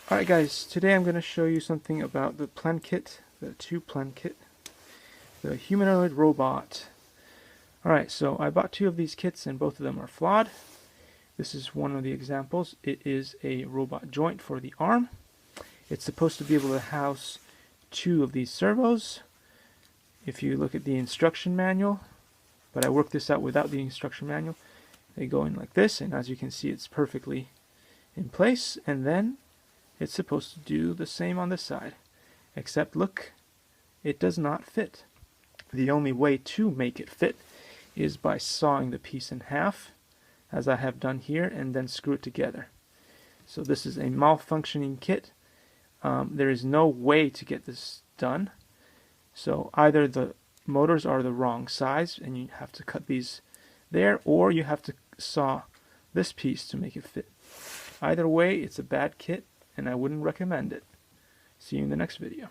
Alright guys, today I'm going to show you something about the Plen kit, the 2 Plen kit, the humanoid robot. Alright, so I bought 2 of these kits and both of them are flawed. This is one of the examples. It is a robot joint for the arm. It's supposed to be able to house 2 of these servos. If you look at the instruction manual, but I worked this out without the instruction manual, they go in like this, and as you can see it's perfectly in place, and then it's supposed to do the same on this side, except look, it does not fit. The only way to make it fit is by sawing the piece in half, as I have done here, and then screw it together. So this is a malfunctioning kit. There is no way to get this done. So either the motors are the wrong size and you have to cut these there, or you have to saw this piece to make it fit. Either way, it's a bad kit and I wouldn't recommend it. See you in the next video.